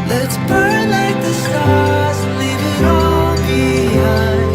Let's burn like the stars and leave it all behind.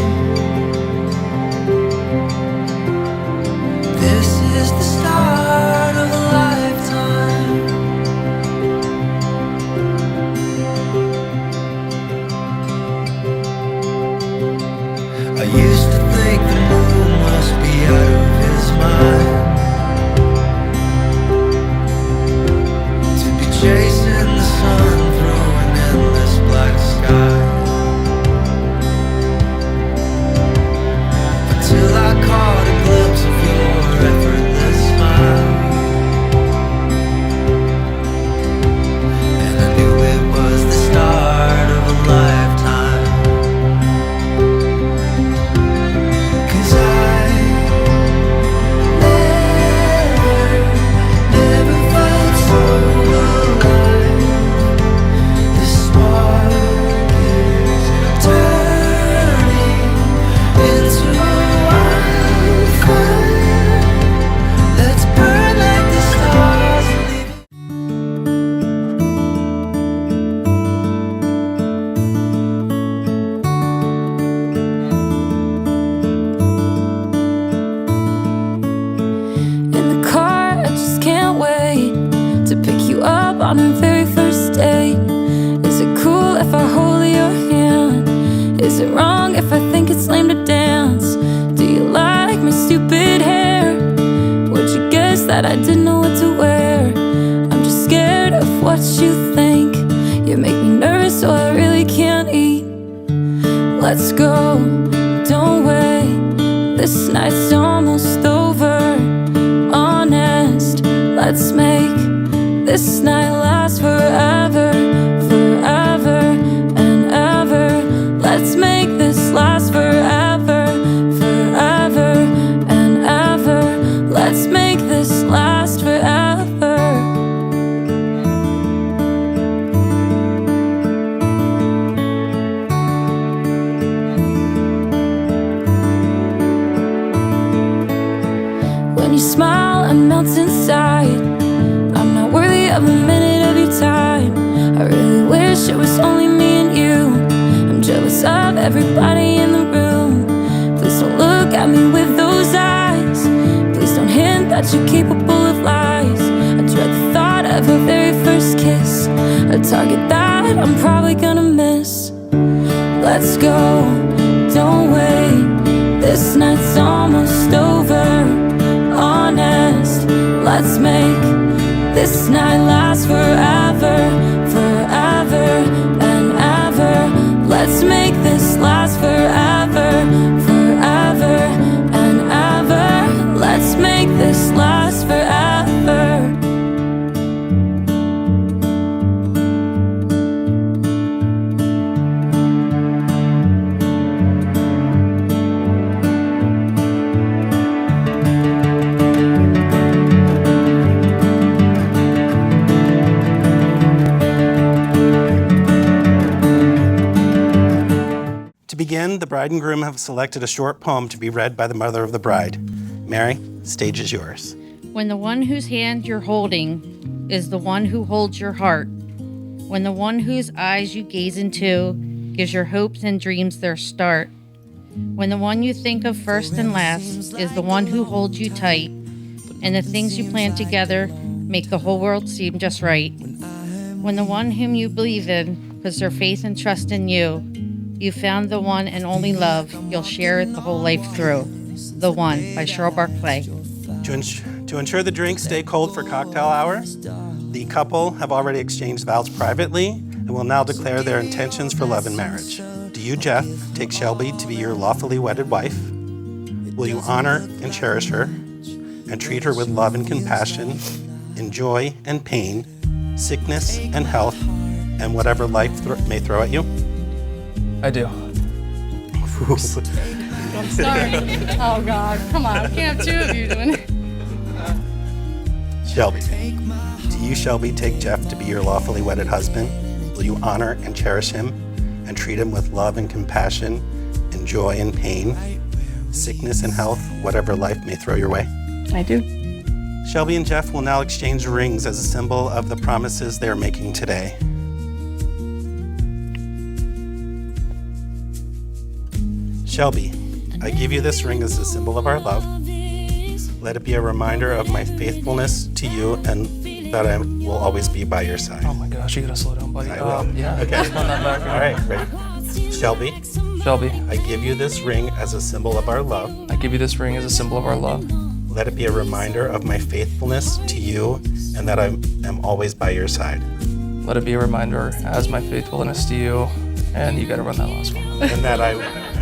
that I didn't know what to wear. I'm just scared of what you think. You make me nervous, so I really can't eat. Let's go, don't wait. This night's almost over. Honest, let's make this night last forever, forever and ever. Let's make this last forever, forever and ever. Let's make this last forever. When you smile, I melt inside. I'm not worthy of a minute of your time. I really wish it was only me and you. I'm jealous of everybody in the room. Please don't look at me with those eyes. Please don't hint that you're capable of lies. I dread the thought of our very first kiss, a target that I'm probably gonna miss. Let's go, don't wait. This night's almost over. Honest, let's make this night last forever, forever and ever. Let's make this last forever, forever and ever. Let's make this last forever. To begin, the bride and groom have selected a short poem to be read by the mother of the bride. Mary, stage is yours. When the one whose hand you're holding is the one who holds your heart, when the one whose eyes you gaze into gives your hopes and dreams their start, when the one you think of first and last is the one who holds you tight, and the things you plan together make the whole world seem just right, when the one whom you believe in puts their faith and trust in you, you found the one and only love you'll share the whole life through. The One by Cheryl Barclay. To ensure the drinks stay cold for cocktail hour, the couple have already exchanged vows privately and will now declare their intentions for love and marriage. Do you, Jeff, take Shelby to be your lawfully wedded wife? Will you honor and cherish her and treat her with love and compassion, in joy and pain, sickness and health, and whatever life may throw at you? I do. Don't start. Oh God, come on, we can't have two of you doing it. Shelby, do you, Shelby, take Jeff to be your lawfully wedded husband? Will you honor and cherish him and treat him with love and compassion, in joy and pain, sickness and health, whatever life may throw your way? I do. Shelby and Jeff will now exchange rings as a symbol of the promises they are making today. Shelby, I give you this ring as a symbol of our love. Let it be a reminder of my faithfulness to you and that I will always be by your side. Oh my gosh, you gotta slow down, buddy. I will. Yeah. Okay. Run that back. All right, ready? Shelby, Shelby, I give you this ring as a symbol of our love. I give you this ring as a symbol of our love. Let it be a reminder of my faithfulness to you and that I am always by your side. Let it be a reminder as my faithfulness to you, and you gotta run that last one. And that I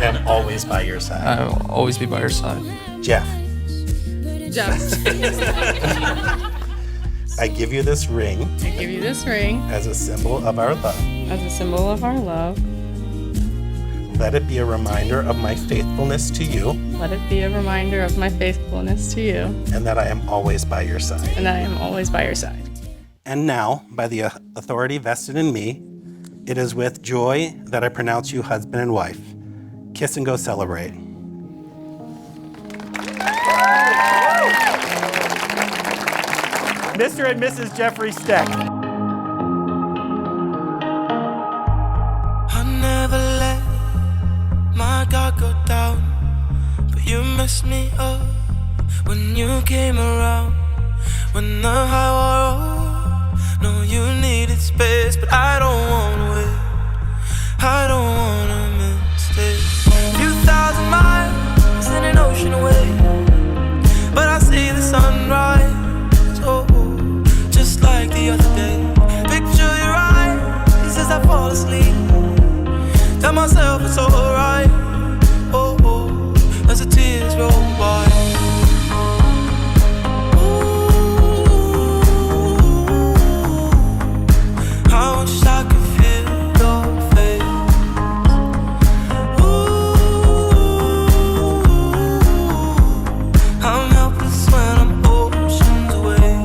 am always by your side. I will always be by your side. Jeff, Jeff, I give you this ring I give you this ring as a symbol of our love. as a symbol of our love. Let it be a reminder of my faithfulness to you Let it be a reminder of my faithfulness to you, and that I am always by your side. and I am always by your side. And now, by the authority vested in me, it is with joy that I pronounce you husband and wife. Kiss and go celebrate. Mr. and Mrs. Jeffrey Steck. I never let my guard go down, but you messed me up when you came around. When the high wore off, no, you needed space, but I don't wanna wait. I don't wanna miss it. Few thousand miles in an ocean away, but I see the sunrise Tell myself it's alright. Oh, oh, as the tears roll by. I wish I could feel your face. I'm helpless when I'm oceans away.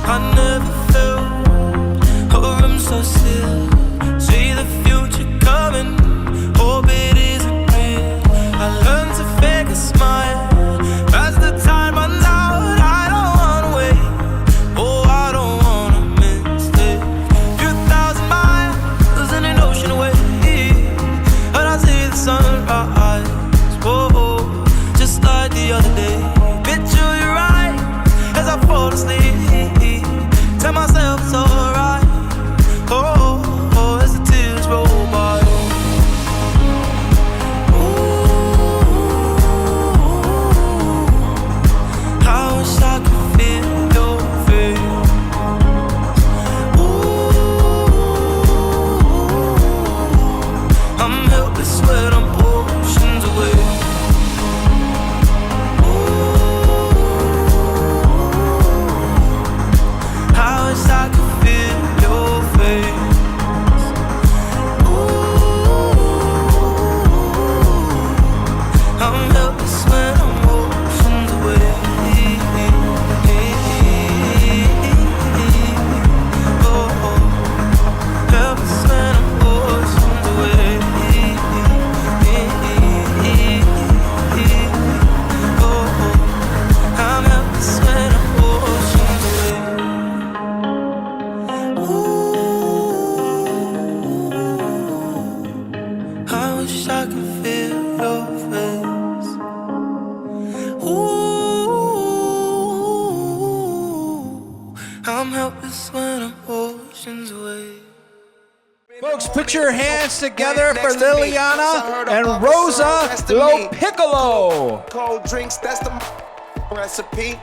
I never felt a room so still. See the future coming, hope it isn't real. I learned to fake a smile as the time runs out. I don't wanna wait, oh I don't wanna miss it. Few thousand miles in an ocean away, and I see the sunrise, whoa, just like the other day. Picture your eyes as I fall asleep. Tell myself it's alright. Oh, oh, as the tears roll by. I wish I could feel your face. I'm helpless when I'm oceans away. I wish I could feel your face. I'm helpless when I'm oceans away. Helpless when I'm oceans away. I'm helpless when I'm oceans away. I wish I could feel your face. I'm helpless when I'm oceans away. Folks, put your hands together for Liliana and Rosa Lo Piccolo. Cold drinks, that's the recipe.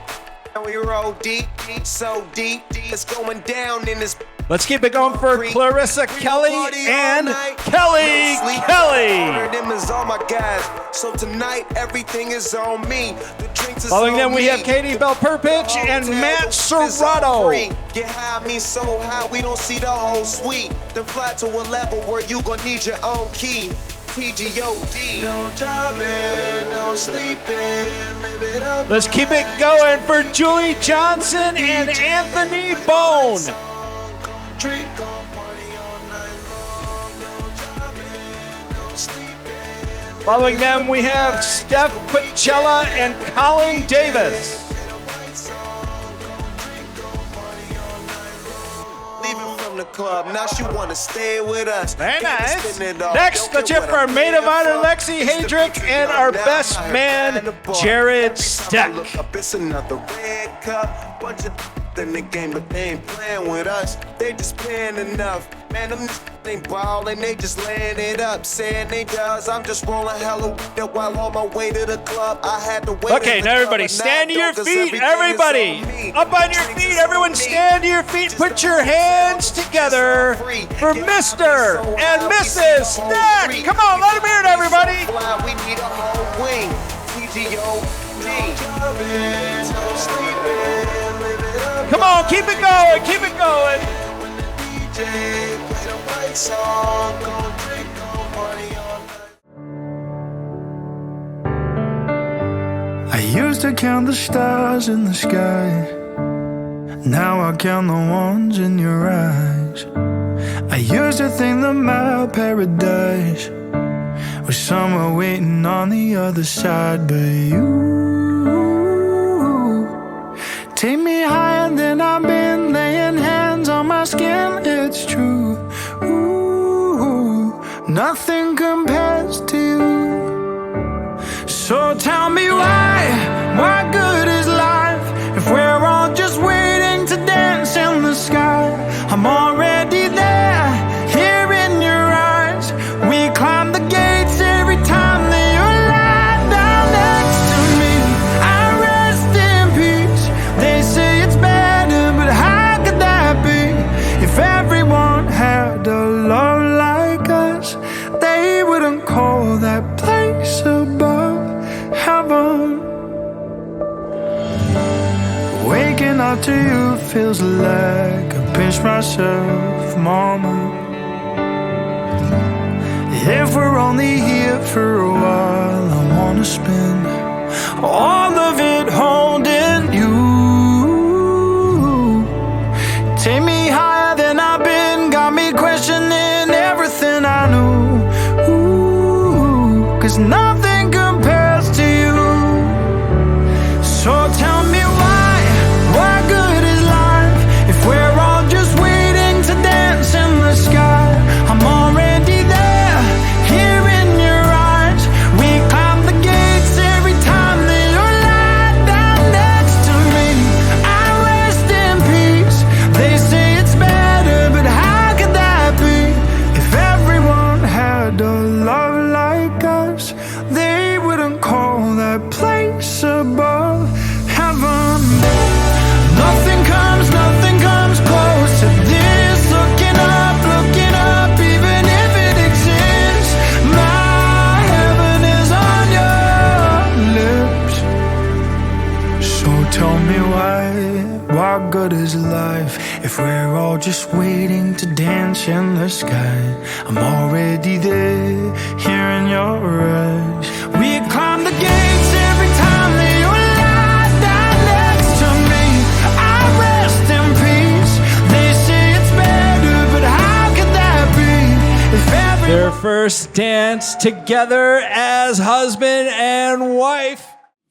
And we roll deep, so deep, it's going down in this. Let's keep it going for Clarissa Kelly and Kelly Kelly. Them is all my guys, so tonight everything is on me. The drinks is Following on them, we me. have Katie Belperpich and Matt Serrato. Get high, me so high, we don't see the whole suite. Then fly to a level where you gon' need your own key. PGOD. No driving, no sleeping, live it up. Let's keep it going for Julie Johnson and Anthony Bone. Drink on, party all night long. No driving, no sleeping. Following them, we have Steph Quicella and Colin Davis. Leaving from the club, now she wanna stay with us. Very Gotta nice. spin it off. Next, Don't let's care hear what for our I'm maid of paying honor, for. Lexi It's the Hedrick, picture and up our now. best I heard man, behind the bar. Jared Every time I Steck. look up, it's another red cup. Bunch of in the game, but they ain't playing with us. They just paying enough. Man, them ain't ballin', they just laying it up. Saying they does, I'm just rolling hella weed while on my way to the club. I had to wait. Okay, now everybody, stand to your feet. Everybody, up on your feet. Everyone, stand to your feet. Put your hands together for Mr. and Mrs. Stack. Come on, let them hear it, everybody. We need a whole wing. PGOD. Come on, keep it going, keep it going. I used to count the stars in the sky. Now I count the ones in your eyes. I used to think that my paradise was somewhere waiting on the other side, but you take me higher than I've been, laying hands on my skin, it's true. Ooh, nothing compares to you. So tell me why good is life if we're all just waiting to dance in the sky? I'm already there, here in your eyes. We climb the gates every time that you're lying down next to me. I rest in waking up to you feels like I pinch myself, mama. If we're only here for a while, I wanna spend all of it holding you. Take me higher than I've been, got me questioning everything I knew. Ooh, 'cause nothing compares to you. So tell me why good is life if we're all just waiting to dance in the sky? I'm already there, here in your eyes. We climb the gates every time that you're lying down next to me. I rest in peace. They say it's better, but how could that be? If everyone had a love like us, they wouldn't call that place above heaven. Nothing comes close to this. Looking up, even if it exists. My heaven is on your lips. So tell me why good is life if we're all just waiting to dance in the sky? I'm already there, here in your eyes. We climb the gates every time that you lie down next to me. I rest in peace. They say it's better, but how could that be? If Their first dance together as husband and wife.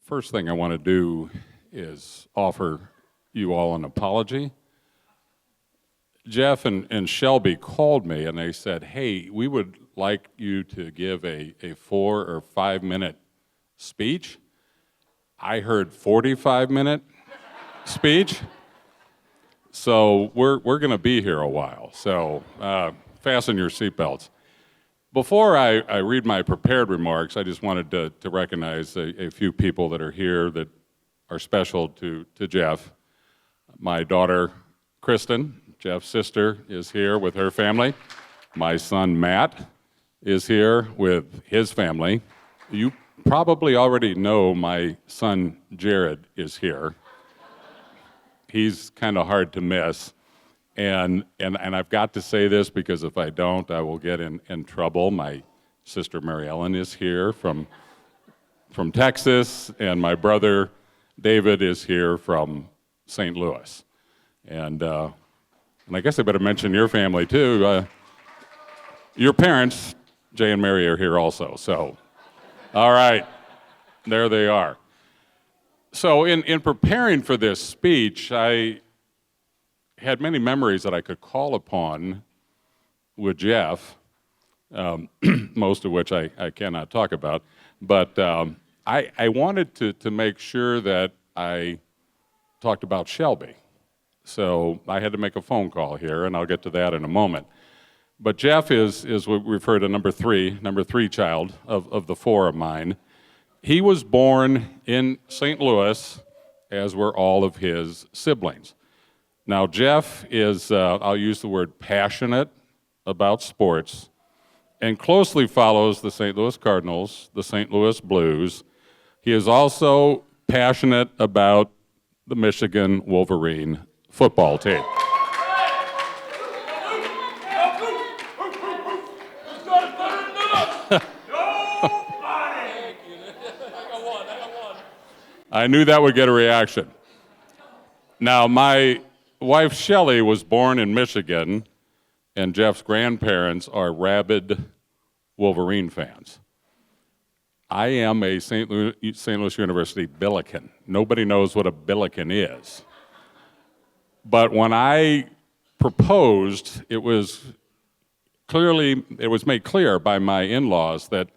First thing I want to do is offer you all an apology. Jeff and Shelby called me and they said, hey, we would like you to give a 4 or 5 minute speech. I heard 45-minute speech. So we're going to be here a while. So fasten your seatbelts. Before I read my prepared remarks, I just wanted to recognize a few people that are here that are special to Jeff. My daughter, Kristen, Jeff's sister, is here with her family. My son, Matt, is here with his family. You probably already know my son, Jared, is here. He's kind of hard to miss. And I've got to say this because if I don't, I will get in trouble. My sister, Mary Ellen, is here from Texas, and my brother, David, is here from St. Louis. And I guess I better mention your family, too. Your parents, Jay and Mary, are here also. So, all right, there they are. So in preparing for this speech, I had many memories that I could call upon with Jeff, most of which I cannot talk about. But I wanted to make sure that I talked about Shelby. So I had to make a phone call here, and I'll get to that in a moment. But Jeff is what we refer to number three child of the 4 of mine. He was born in St. Louis, as were all of his siblings. Now, Jeff is, I'll use the word passionate about sports, and closely follows the St. Louis Cardinals, the St. Louis Blues. He is also passionate about the Michigan Wolverine football team. I knew that would get a reaction. Now, my wife, Shelley, was born in Michigan, and Jeff's grandparents are rabid Wolverine fans. I am a St. Louis University Billiken. Nobody knows what a Billiken is. But when I proposed, it was made clear by my in-laws that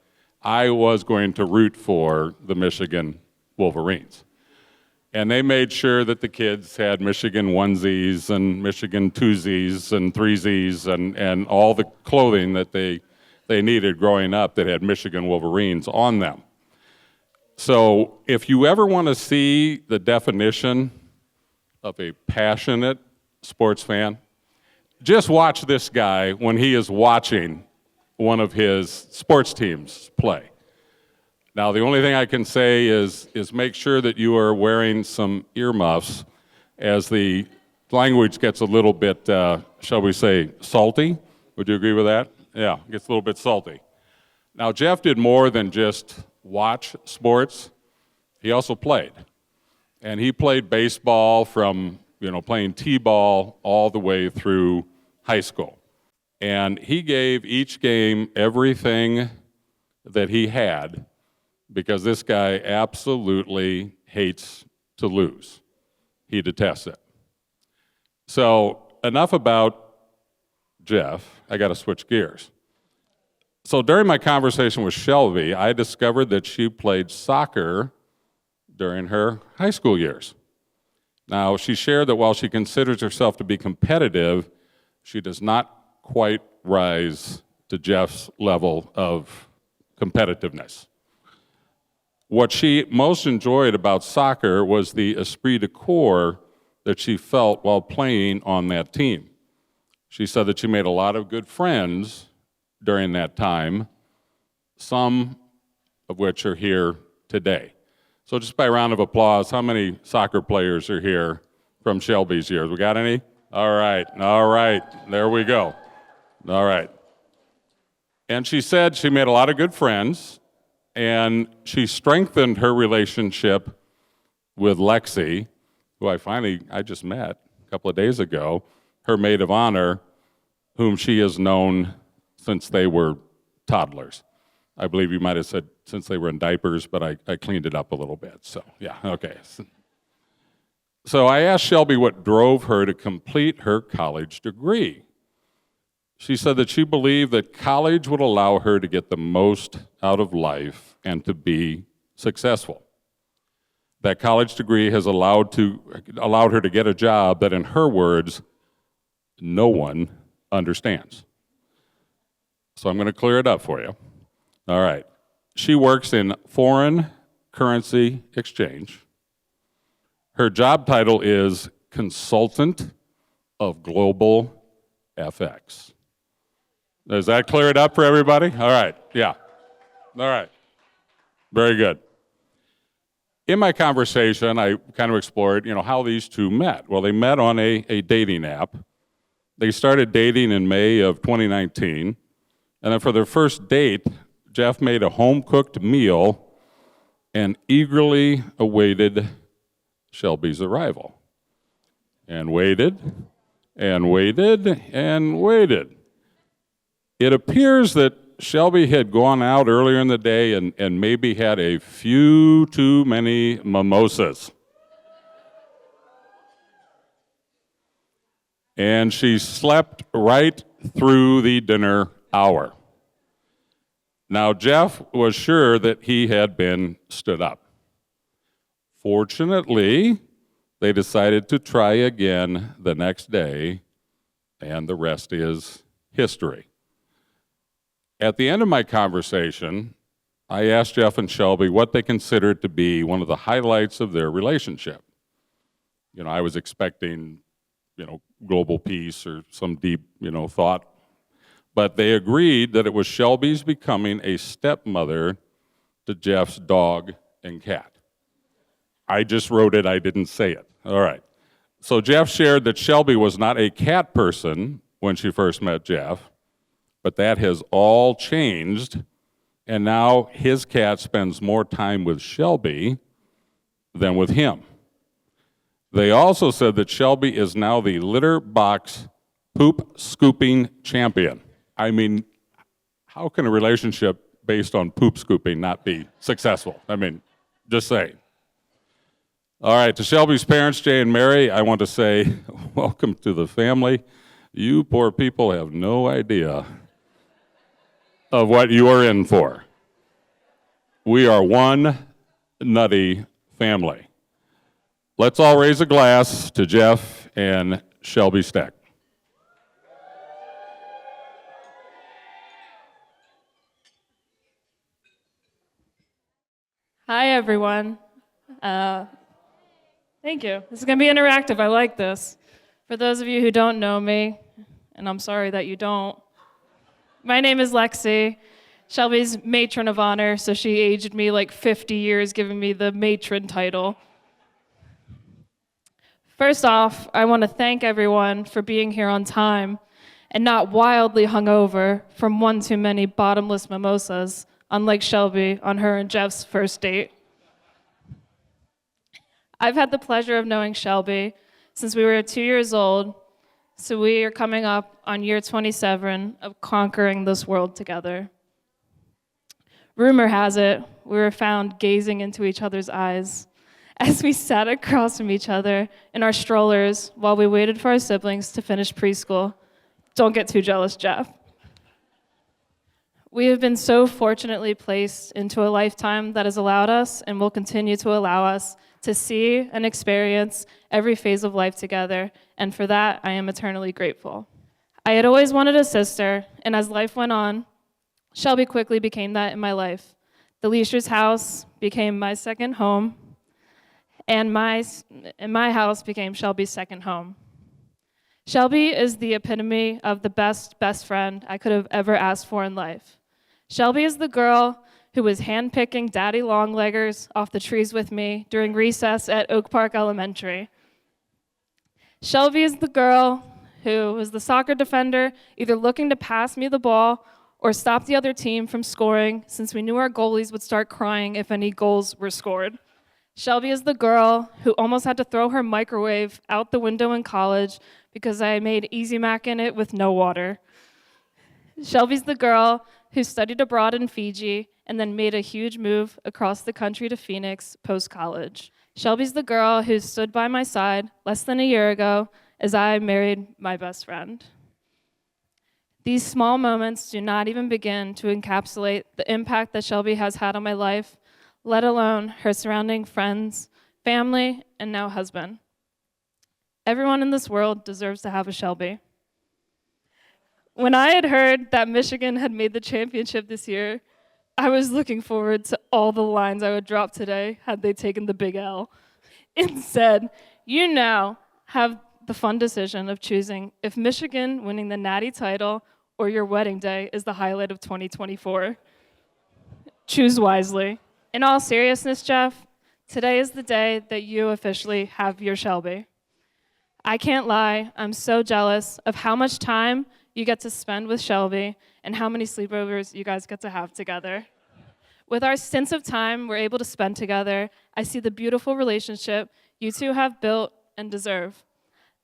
I was going to root for the Michigan Wolverines. And they made sure that the kids had Michigan onesies and Michigan twosies and threesies and all the clothing that they needed growing up that had Michigan Wolverines on them. So if you ever want to see the definition of a passionate sports fan, just watch this guy when he is watching one of his sports teams play. Now, the only thing I can say is make sure that you are wearing some earmuffs as the language gets a little bit, shall we say, salty. Would you agree with that? Yeah, it gets a little bit salty. Now, Jeff did more than just watch sports. He also played. And he played baseball from, playing t-ball all the way through high school. And he gave each game everything that he had because this guy absolutely hates to lose. He detests it. So enough about Jeff. I got to switch gears. So during my conversation with Shelby, I discovered that she played soccer during her high school years. Now, she shared that while she considers herself to be competitive, she does not quite rise to Jeff's level of competitiveness. What she most enjoyed about soccer was the esprit de corps that she felt while playing on that team. She said that she made a lot of good friends during that time, some of which are here today. So just by a round of applause, how many soccer players are here from Shelby's years? We got any? All right, there we go. All right. And she said she made a lot of good friends, and she strengthened her relationship with Lexi, who I just met a couple of days ago, her maid of honor, whom she has known since they were toddlers. I believe you might have said since they were in diapers, but I cleaned it up a little bit. So, yeah, okay. So I asked Shelby what drove her to complete her college degree. She said that she believed that college would allow her to get the most out of life and to be successful. That college degree has allowed her to get a job that, in her words, no one understands. So I'm going to clear it up for you. All right. She works in foreign currency exchange. Her job title is Consultant of Global FX. Does that clear it up for everybody? All right. Yeah. All right. Very good. In my conversation, I kind of explored, how these two met. Well, they met on a dating app. They started dating in May of 2019. And then for their first date, Jeff made a home-cooked meal and eagerly awaited Shelby's arrival. And waited, and waited, and waited. It appears that Shelby had gone out earlier in the day and maybe had a few too many mimosas. And she slept right through the dinner hour. Now, Jeff was sure that he had been stood up. Fortunately, they decided to try again the next day, and the rest is history. At the end of my conversation, I asked Jeff and Shelby what they considered to be one of the highlights of their relationship. I was expecting, global peace or some deep, thought. But they agreed that it was Shelby's becoming a stepmother to Jeff's dog and cat. I just wrote it, I didn't say it. All right. So Jeff shared that Shelby was not a cat person when she first met Jeff, but that has all changed, and now his cat spends more time with Shelby than with him. They also said that Shelby is now the litter box poop scooping champion. I mean, how can a relationship based on poop scooping not be successful? I mean, just saying. All right, to Shelby's parents, Jay and Mary, I want to say, welcome to the family. You poor people have no idea of what you are in for. We are one nutty family. Let's all raise a glass to Jeff and Shelby Steck. Hi, everyone. Thank you. This is going to be interactive. I like this. For those of you who don't know me, and I'm sorry that you don't, my name is Lexi, Shelby's matron of honor, so she aged me like 50 years, giving me the matron title. First off, I want to thank everyone for being here on time and not wildly hungover from one too many bottomless mimosas, unlike Shelby on her and Jeff's first date. I've had the pleasure of knowing Shelby since we were 2 years old, so we are coming up on year 27 of conquering this world together. Rumor has it, we were found gazing into each other's eyes as we sat across from each other in our strollers while we waited for our siblings to finish preschool. Don't get too jealous, Jeff. We have been so fortunately placed into a lifetime that has allowed us and will continue to allow us to see and experience every phase of life together, and for that, I am eternally grateful. I had always wanted a sister, and as life went on, Shelby quickly became that in my life. The Leisher's house became my second home, and my house became Shelby's second home. Shelby is the epitome of the best friend I could have ever asked for in life. Shelby is the girl who was handpicking daddy longleggers off the trees with me during recess at Oak Park Elementary. Shelby is the girl who was the soccer defender, either looking to pass me the ball or stop the other team from scoring, since we knew our goalies would start crying if any goals were scored. Shelby is the girl who almost had to throw her microwave out the window in college because I made Easy Mac in it with no water. Shelby's the girl who studied abroad in Fiji and then made a huge move across the country to Phoenix post-college. Shelby's the girl who stood by my side less than a year ago as I married my best friend. These small moments do not even begin to encapsulate the impact that Shelby has had on my life, let alone her surrounding friends, family, and now husband. Everyone in this world deserves to have a Shelby. When I had heard that Michigan had made the championship this year, I was looking forward to all the lines I would drop today had they taken the big L. Instead, you now have the fun decision of choosing if Michigan winning the Natty title or your wedding day is the highlight of 2024. Choose wisely. In all seriousness, Jeff, today is the day that you officially have your Shelby. I can't lie, I'm so jealous of how much time you get to spend with Shelby and how many sleepovers you guys get to have together. With our stints of time we're able to spend together, I see the beautiful relationship you two have built and deserve.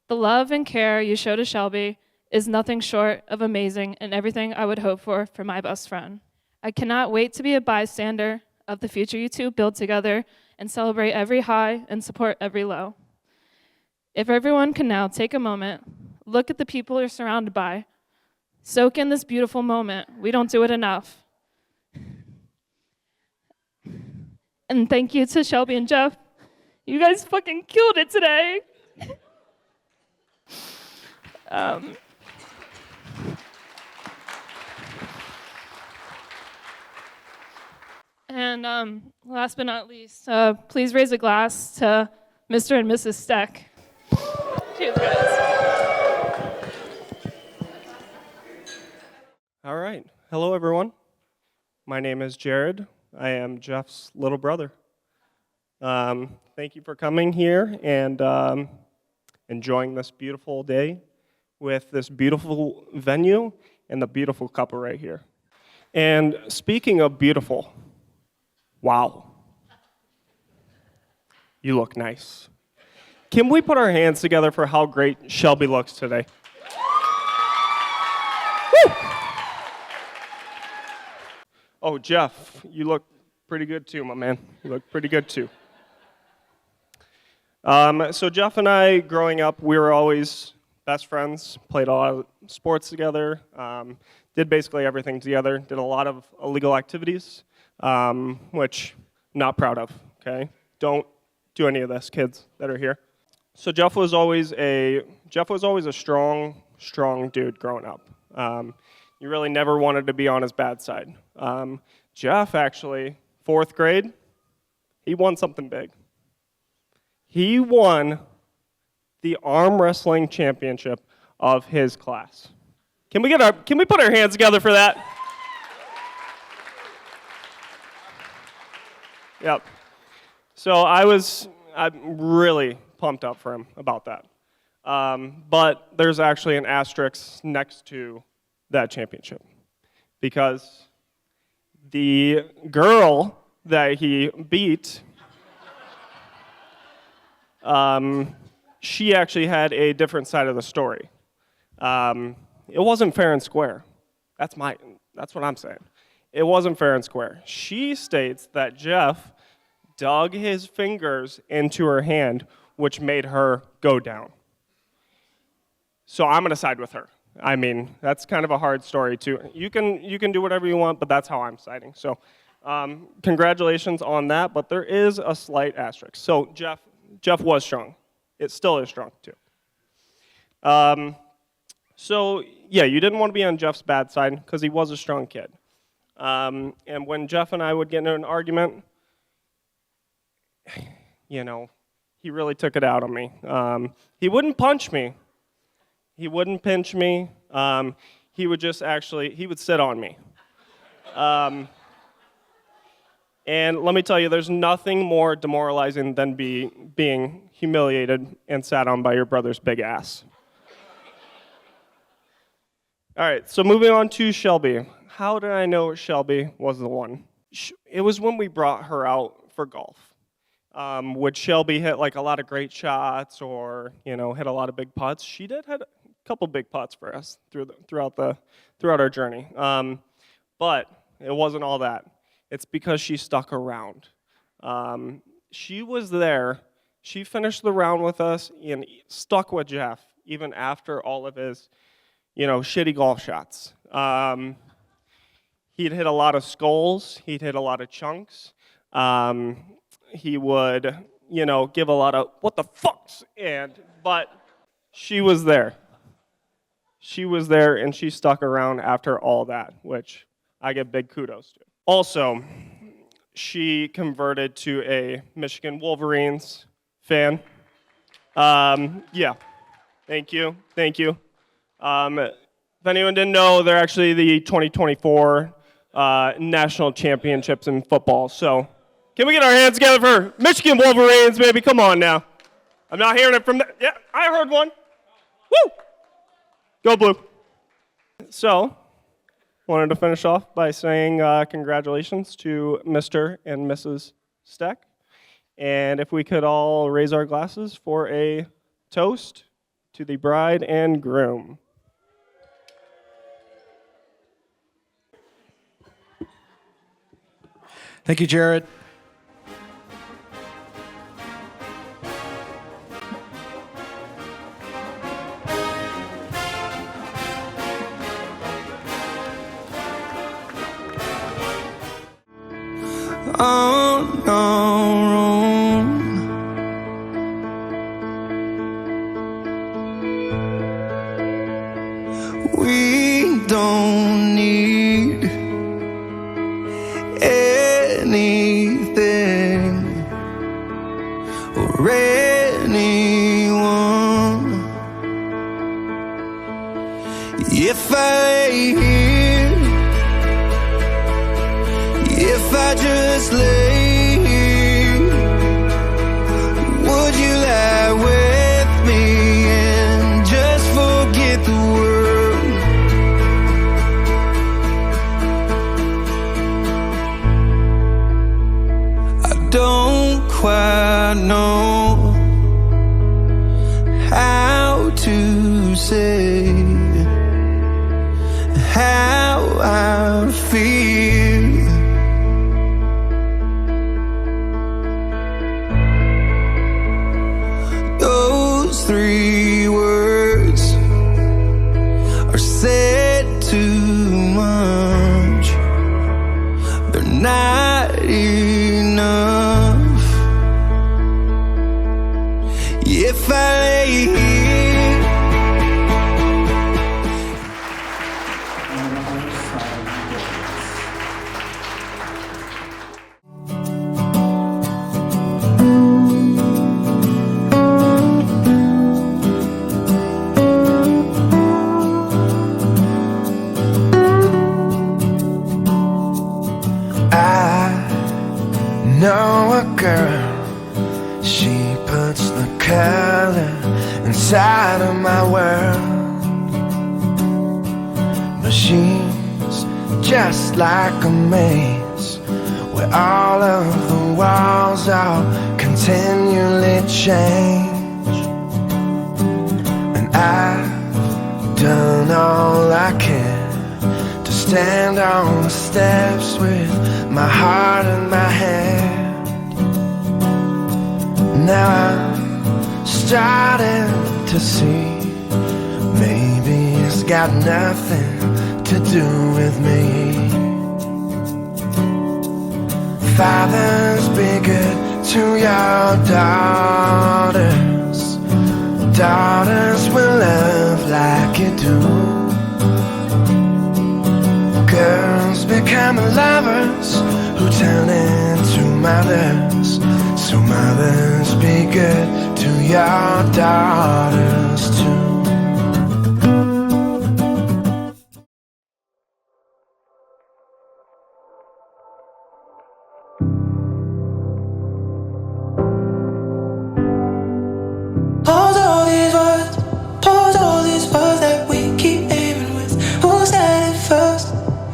The love and care you show to Shelby is nothing short of amazing and everything I would hope for my best friend. I cannot wait to be a bystander of the future you two build together and celebrate every high and support every low. If everyone can now take a moment, look at the people you're surrounded by, soak in this beautiful moment. We don't do it enough. And thank you to Shelby and Jeff. You guys fucking killed it today. And last but not least, please raise a glass to Mr. and Mrs. Steck. Cheers, guys. All right. Hello, everyone. My name is Jared. I am Jeff's little brother. Thank you for coming here and enjoying this beautiful day with this beautiful venue and the beautiful couple right here. And speaking of beautiful, wow. You look nice. Can we put our hands together for how great Shelby looks today? Woo! Oh, Jeff, you look pretty good too, my man. You look pretty good too. So Jeff and I, growing up, we were always best friends, played a lot of sports together, did basically everything together, did a lot of illegal activities, which I'm not proud of, okay? Don't do any of this, kids that are here. So Jeff was always a strong dude growing up. You really never wanted to be on his bad side. Jeff, actually, 4th grade, he won something big. He won the arm wrestling championship of his class. Can we put our hands together for that? Yep. So I was I'm really pumped up for him about that. But there's actually an asterisk next to that championship because the girl that he beat, she actually had a different side of the story. It wasn't fair and square. That's what I'm saying. It wasn't fair and square. She states that Jeff dug his fingers into her hand, which made her go down. So I'm going to side with her. I mean, that's kind of a hard story too. You can do whatever you want, but that's how I'm siding. So congratulations on that, but there is a slight asterisk. So Jeff was strong. It still is strong too. So yeah, you didn't want to be on Jeff's bad side because he was a strong kid. And when Jeff and I would get into an argument, you know, he really took it out on me. He wouldn't punch me. He wouldn't pinch me. He would just he would sit on me. And let me tell you, there's nothing more demoralizing than being humiliated and sat on by your brother's big ass. All right, so moving on to Shelby. How did I know Shelby was the one? It was when we brought her out for golf. Would Shelby hit like a lot of great shots or, you know, hit a lot of big putts? She did hit a couple big putts for us throughout our journey. But it wasn't all that. It's because she stuck around. She was there. She finished the round with us and stuck with Jeff even after all of his, you know, shitty golf shots. He'd hit a lot of skulls. He'd hit a lot of chunks. He would, you know, give a lot of what the fucks, but she was there. She was there, and she stuck around after all that, which I give big kudos to. Also, she converted to a Michigan Wolverines fan. Yeah, thank you. If anyone didn't know, they're actually the 2024 national championships in football, so can we get our hands together for Michigan Wolverines, baby? Come on now. I'm not hearing it from the... Yeah, I heard one. Woo! Go Blue. So, wanted to finish off by saying congratulations to Mr. and Mrs. Steck. And if we could all raise our glasses for a toast to the bride and groom. Thank you, Jared. On our own. We don't need anything or anyone. If I lay here, if I just lay here, would you lie with me and just forget the world? I don't quite know how to say how I feel. Those 3 words are said too much. They're not enough. If I lay here, know a girl, she color inside of my world. Machines just like a maze, where all of the walls are continually change. And I've done all I can to stand on the steps with my heart in my hand. Now I'm starting to see, maybe it's got nothing to do with me. Fathers, be good to your daughters. Daughters will love like you do. Girls become lovers who turn into mothers. So mothers, be good to your daughters too. Pause all these words that we keep aiming with. Who said it first?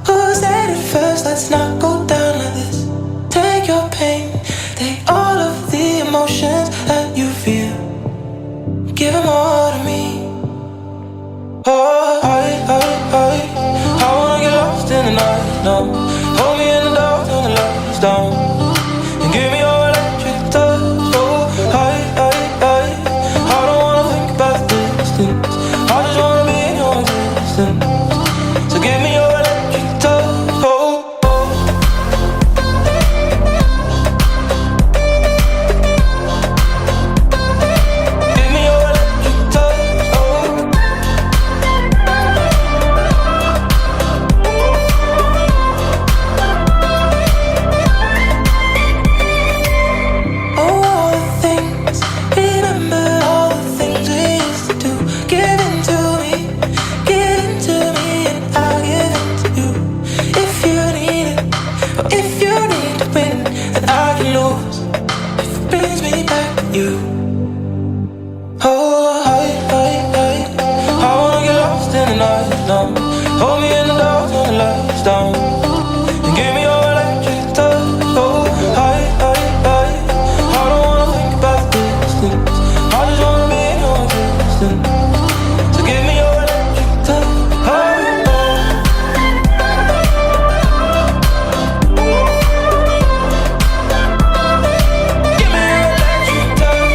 Who said it first? Let's not go down like this. Take your pain, take all of the emotions that you feel. Give them all to me. Oh, I wanna get lost in the night now. Hold me in the dark till the lights down, and give me your electric touch. Oh, I don't wanna think about the distance. I just wanna be in your existence. So give me your electric touch. Oh. Hold me in the dark till the lights down, and give me your electric touch. Oh, I don't wanna think about the distance. I just wanna be in your existence. So give me your electric touch. Give me your electric touch.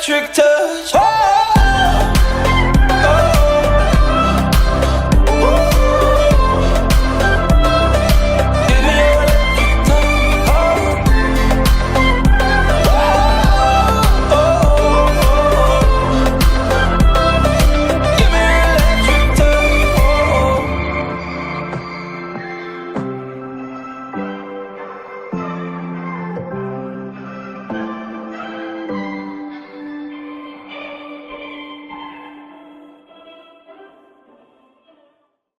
Electric touch.